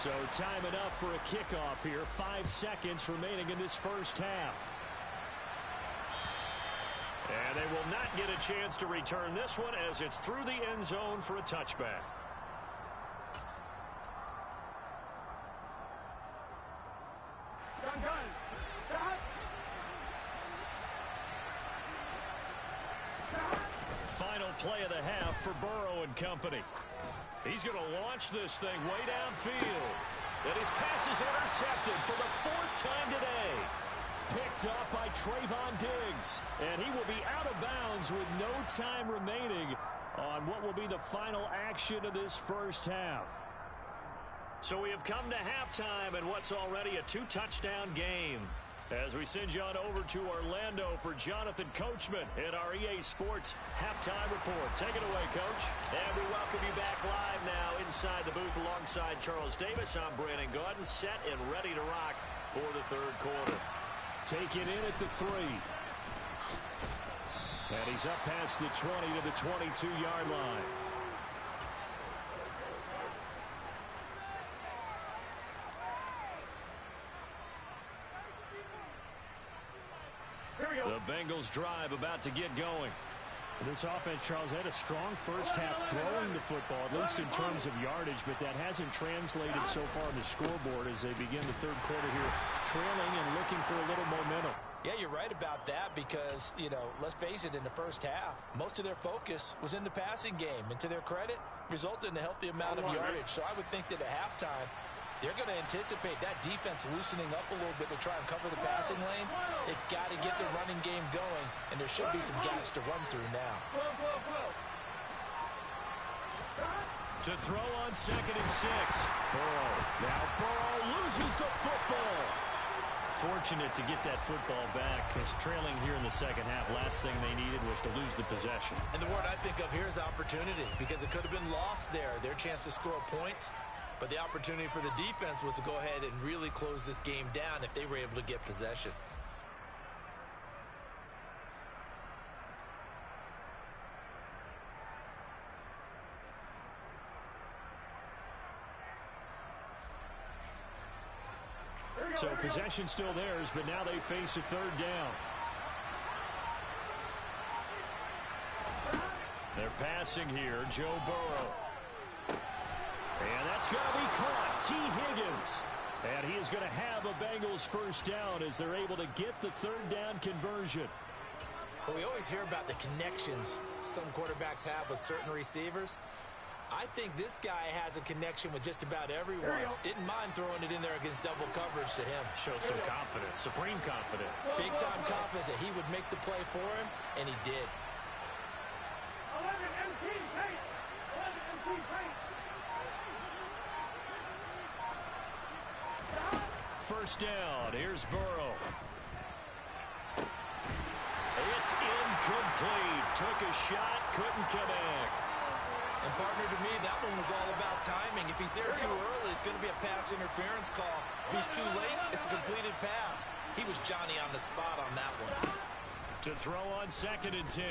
So time enough for a kickoff here. 5 seconds remaining in this first half. And they will not get a chance to return this one as it's through the end zone for a touchback. Final play of the half for Burrow and company. He's going to launch this thing way downfield. And his pass is intercepted for the 4th time today. Picked up by Trayvon Diggs. And he will be out of bounds with no time remaining on what will be the final action of this first half. So we have come to halftime in what's already a 2-touchdown game. As we send you on over to Orlando for Jonathan Coachman in our EA Sports Halftime Report. Take it away, Coach. And we welcome you back live now inside the booth alongside Charles Davis. I'm Brandon Gaudin, set and ready to rock for the third quarter. Taking in at the 3. And he's up past the 20 to the 22-yard line. The Bengals drive about to get going. This offense, Charles, had a strong first half throwing the football, at least in terms of yardage, but that hasn't translated so far on the scoreboard as they begin the third quarter here, trailing and looking for a little momentum. Yeah, you're right about that because, let's face it, in the first half, most of their focus was in the passing game. And to their credit, resulted in a healthy amount of yardage. So I would think that at halftime, they're going to anticipate that defense loosening up a little bit to try and cover the passing lanes. They've got to get the running game going, and there should be some gaps to run through now. To throw on 2nd and 6. Burrow. Now Burrow loses the football. Fortunate to get that football back because trailing here in the second half, last thing they needed was to lose the possession. And the word I think of here is opportunity because it could have been lost there. Their chance to score points. But the opportunity for the defense was to go ahead and really close this game down if they were able to get possession. So possession still theirs, but now they face a 3rd down. They're passing here, Joe Burrow. And that's going to be caught. T. Higgins. And he is going to have a Bengals first down as they're able to get the 3rd down conversion. Well, we always hear about the connections some quarterbacks have with certain receivers. I think this guy has a connection with just about everyone. Didn't mind throwing it in there against double coverage to him. Shows some confidence, supreme confidence. Big-time confidence that he would make the play for him, and he did. 11 MT, paint. 11 MT, paint. First down. Here's Burrow. It's incomplete. Took a shot, couldn't connect. And partner, to me, that one was all about timing. If he's there too early, it's going to be a pass interference call. If he's too late, it's a completed pass. He was Johnny on the spot on that one. To throw on 2nd and 10.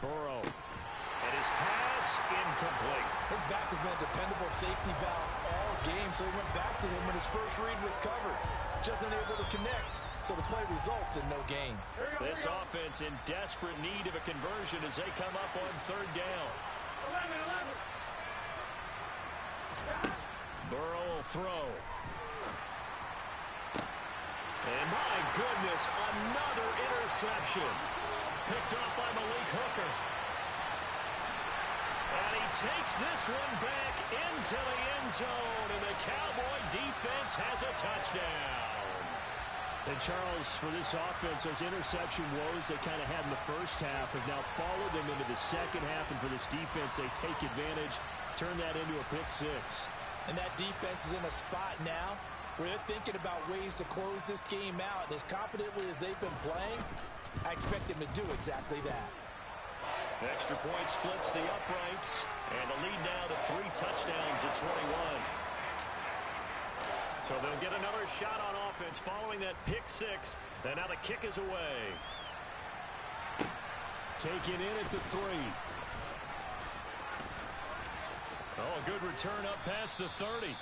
Burrow. And his pass incomplete. His back has been a dependable safety valve all game, so he went back to him when his first read was covered. Just unable to connect, so the play results in no gain. This offense in desperate need of a conversion as they come up on 3rd down. 11. Burrow will throw. And my goodness, another interception. Picked off by Malik Hooker. And he takes this one back into the end zone, and the Cowboy defense has a touchdown. And Charles, for this offense, those interception woes they kind of had in the first half have now followed them into the second half, and for this defense, they take advantage, turn that into a pick 6. And that defense is in a spot now where they're thinking about ways to close this game out, and as confidently as they've been playing, I expect them to do exactly that. Extra point splits the uprights, and the lead now to 3 touchdowns at 21. So they'll get another shot on offense following that pick 6, and now the kick is away. Taken in at the 3. Oh, a good return up past the 30.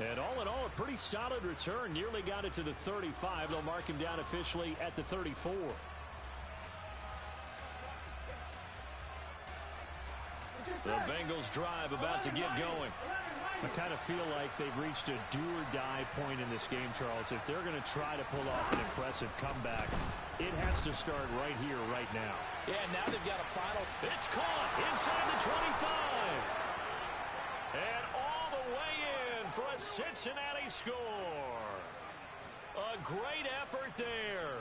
And all in all, a pretty solid return. Nearly got it to the 35. They'll mark him down officially at the 34. The Bengals drive about to get going. I kind of feel like they've reached a do-or-die point in this game, Charles. If they're going to try to pull off an impressive comeback, it has to start right here, right now. Yeah, now they've got a final. It's caught inside the 25. And all the way in for a Cincinnati score. A great effort there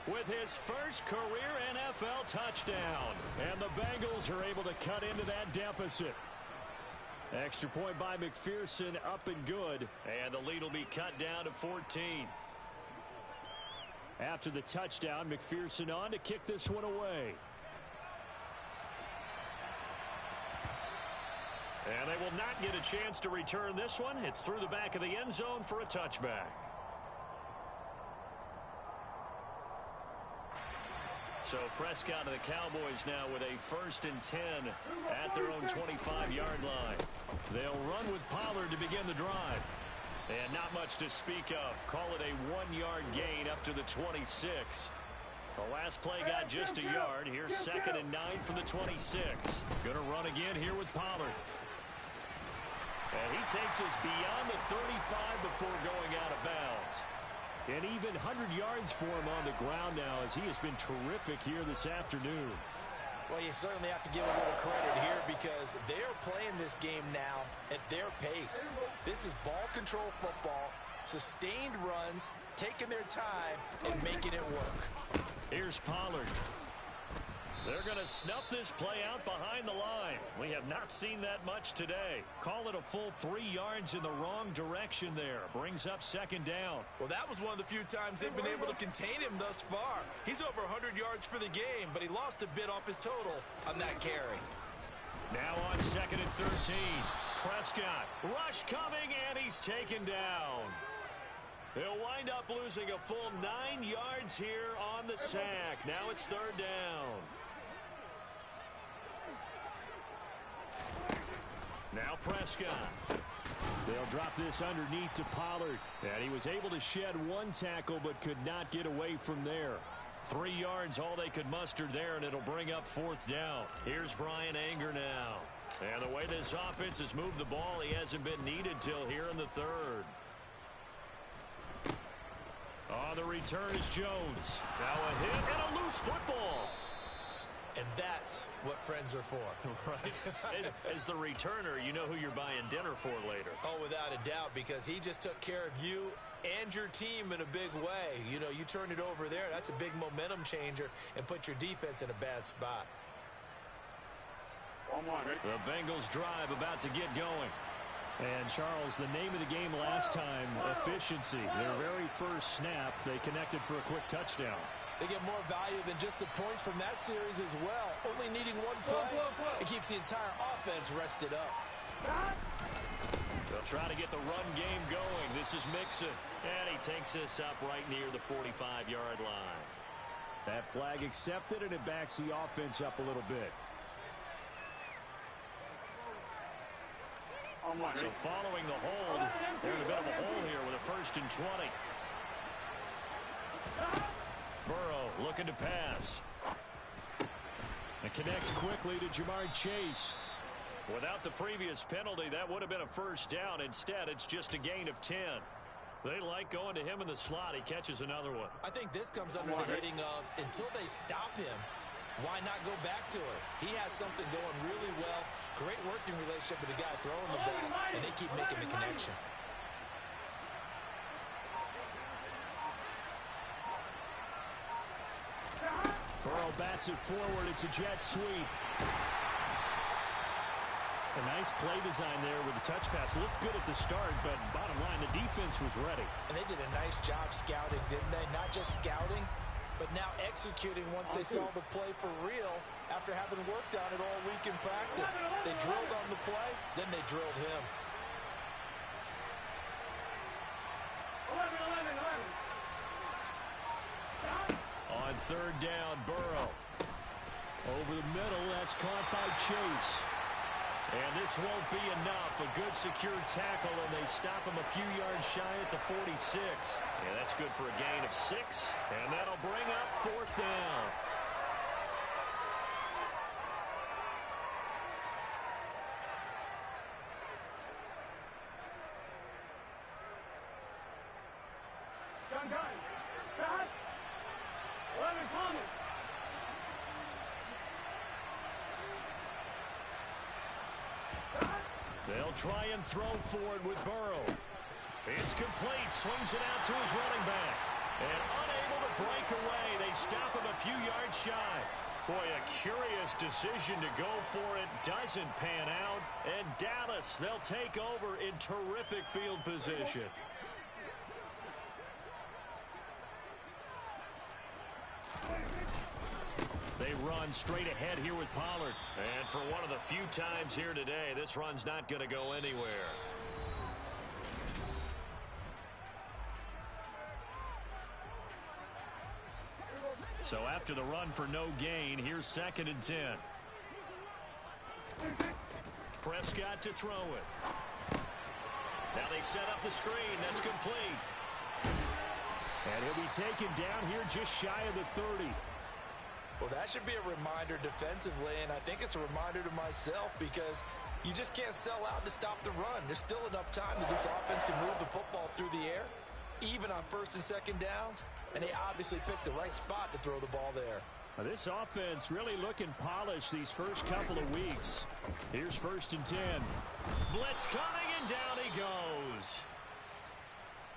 with his first career NFL touchdown. And the Bengals are able to cut into that deficit. Extra point by McPherson, up and good. And the lead will be cut down to 14. After the touchdown, McPherson on to kick this one away. And they will not get a chance to return this one. It's through the back of the end zone for a touchback. So Prescott and the Cowboys now with a 1st and 10 at their own 25-yard line. They'll run with Pollard to begin the drive. And not much to speak of. Call it a 1-yard gain up to the 26. The last play got just a yard. Here's 2nd and 9 from the 26. Going to run again here with Pollard. And he takes us beyond the 35 before going out of bounds. And even 100 yards for him on the ground now as he has been terrific here this afternoon. Well, you certainly have to give a little credit here because they're playing this game now at their pace. This is ball control football, sustained runs, taking their time, and making it work. Here's Pollard. They're going to snuff this play out behind the line. We have not seen that much today. Call it a full 3 yards in the wrong direction there. Brings up 2nd down. Well, that was one of the few times they've been able to contain him thus far. He's over 100 yards for the game, but he lost a bit off his total on that carry. Now on 2nd and 13. Prescott. Rush coming, and he's taken down. He'll wind up losing a full 9 yards here on the sack. Now it's 3rd down. Now Prescott. They'll drop this underneath to Pollard. And he was able to shed 1 tackle but could not get away from there. 3 yards all they could muster there, and it'll bring up 4th down. Here's Brian Anger now. And the way this offense has moved the ball, he hasn't been needed till here in the 3rd. On the return is Jones. Now a hit and a loose football. And that's what friends are for. Right. As the returner, you know who you're buying dinner for later. Oh, without a doubt, because he just took care of you and your team in a big way. You know, you turn it over there, that's a big momentum changer and put your defense in a bad spot. The Bengals drive about to get going. And, Charles, the name of the game last time, efficiency. Their very first snap, they connected for a quick touchdown. They get more value than just the points from that series as well. Only needing 1 play, it keeps the entire offense rested up. They'll try to get the run game going. This is Mixon. And he takes this up right near the 45-yard line. That flag accepted, and it backs the offense up a little bit. So following the hold, they're in a bit of a hole here with a 1st and 20. Burrow looking to pass. And connects quickly to Jamar Chase. Without the previous penalty, that would have been a 1st down. Instead, it's just a gain of 10. They like going to him in the slot. He catches another one. I think this comes under the heading of until they stop him, why not go back to it? He has something going really well. Great working relationship with the guy throwing the ball, and they keep making the connection. Burrow bats it forward. It's a jet sweep. A nice play design there with the touch pass. Looked good at the start, but bottom line, the defense was ready. And they did a nice job scouting, didn't they? Not just scouting, but now executing once they saw the play for real after having worked on it all week in practice. They drilled on the play, then they drilled him. 11. On 3rd down, Burrow. Over the middle, that's caught by Chase. And this won't be enough. A good secure tackle, and they stop him a few yards shy at the 46. Yeah, that's good for a gain of 6. And that'll bring up 4th down. Gun, gun. Stop. 11 coming. They'll try and throw forward with Burrow. It's complete. Swings it out to his running back. And unable to break away. They stop him a few yards shy. Boy, a curious decision to go for it. Doesn't pan out. And Dallas, they'll take over in terrific field position. They run straight ahead here with Pollard. And for one of the few times here today, this run's not going to go anywhere. So after the run for no gain, here's 2nd and 10. Prescott to throw it. Now they set up the screen. That's complete. And he'll be taken down here just shy of the 30. Well, that should be a reminder defensively, and I think it's a reminder to myself because you just can't sell out to stop the run. There's still enough time that this offense can move the football through the air, even on 1st and 2nd downs, and they obviously picked the right spot to throw the ball there. Now this offense really looking polished these first couple of weeks. Here's 1st and 10. Blitz coming, and down he goes.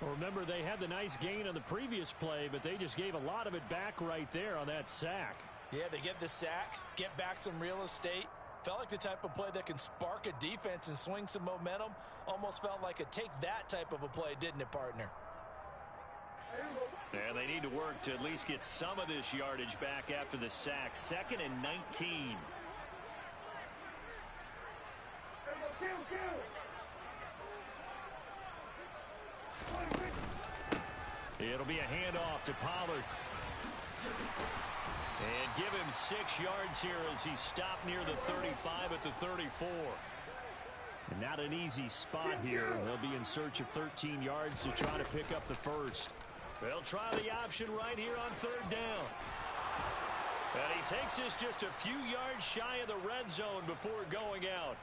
Well, remember, they had the nice gain on the previous play, but they just gave a lot of it back right there on that sack. Yeah, they get the sack, get back some real estate. Felt like the type of play that can spark a defense and swing some momentum. Almost felt like a take-that type of a play, didn't it, partner? And they need to work to at least get some of this yardage back after the sack. 2nd and 19. It'll be a handoff to Pollard. And give him 6 yards here as he stopped near the 35 at the 34. And not an easy spot here. They'll be in search of 13 yards to try to pick up the first. They'll try the option right here on 3rd down. And he takes this just a few yards shy of the red zone before going out.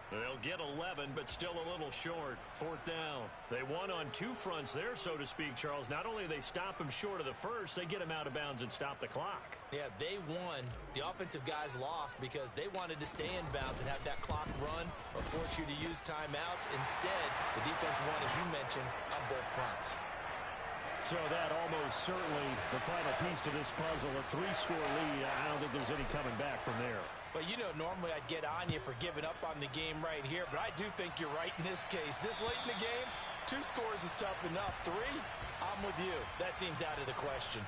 They'll get 11, but still a little short. 4th down. They won on 2 fronts there, so to speak, Charles. Not only do they stop him short of the first, they get him out of bounds and stop the clock. Yeah, they won. The offensive guys lost because they wanted to stay in bounds and have that clock run or force you to use timeouts. Instead, the defense won, as you mentioned, on both fronts. So that almost certainly the final piece to this puzzle, a 3-score lead. I don't think there's any coming back from there. But, you know, normally I'd get on you for giving up on the game right here, but I do think you're right in this case. This late in the game, 2 scores is tough enough. 3, I'm with you. That seems out of the question.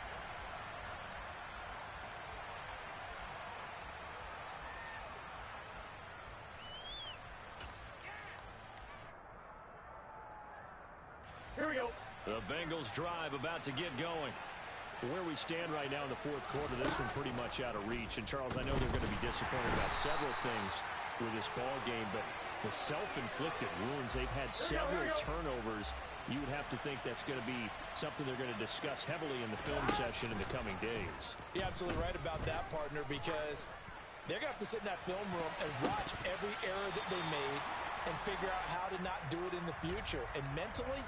Here we go. The Bengals drive about to get going. Where we stand right now in the 4th quarter, this one pretty much out of reach. And, Charles, I know they're going to be disappointed about several things with this ball game, but the self-inflicted wounds, they've had several turnovers. You would have to think that's going to be something they're going to discuss heavily in the film session in the coming days. You're absolutely right about that, partner, because they're going to have to sit in that film room and watch every error that they made and figure out how to not do it in the future. And mentally,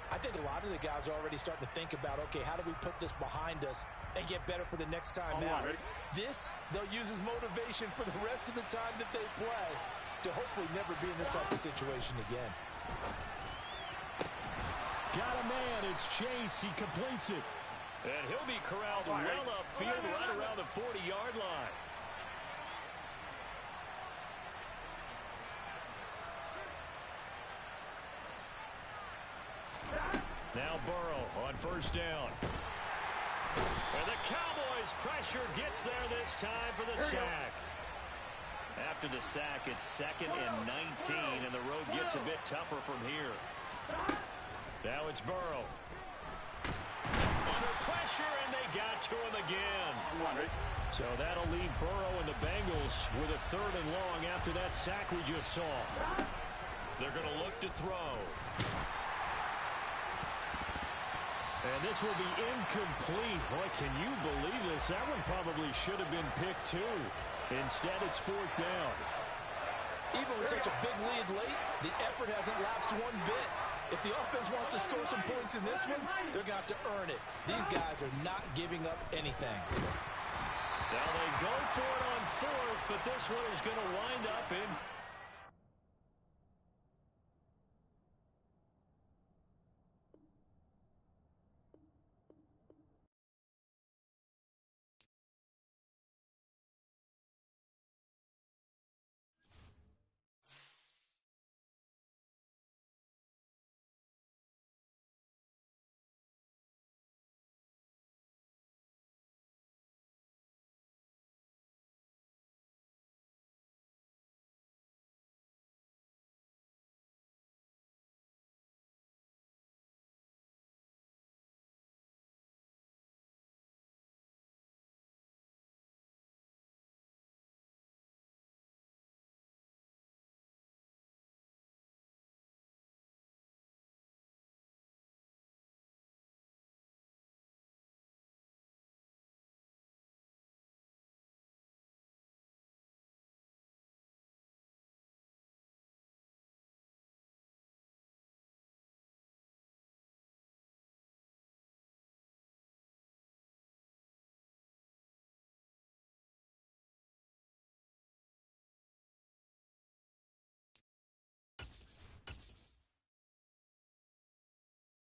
I think a lot of the guys are already starting to think about, okay, how do we put this behind us and get better for the next time out? This, they'll use as motivation for the rest of the time that they play to hopefully never be in this type of situation again. Got a man, it's Chase, he completes it. And he'll be corralled well upfield right around the 40-yard line. Now Burrow on 1st down. And the Cowboys' pressure gets there this time for the sack. After the sack, it's 2nd and 19, and the road gets a bit tougher from here. Now it's Burrow. Under pressure, and they got to him again. So that'll leave Burrow and the Bengals with a 3rd and long after that sack we just saw. They're going to look to throw. And this will be incomplete. Boy, can you believe this? That one probably should have been picked too. Instead, it's 4th down. Even with such a big lead late, the effort hasn't lapsed one bit. If the offense wants to score some points in this one, they're going to have to earn it. These guys are not giving up anything. Now they go for it on 4th, but this one is going to wind up in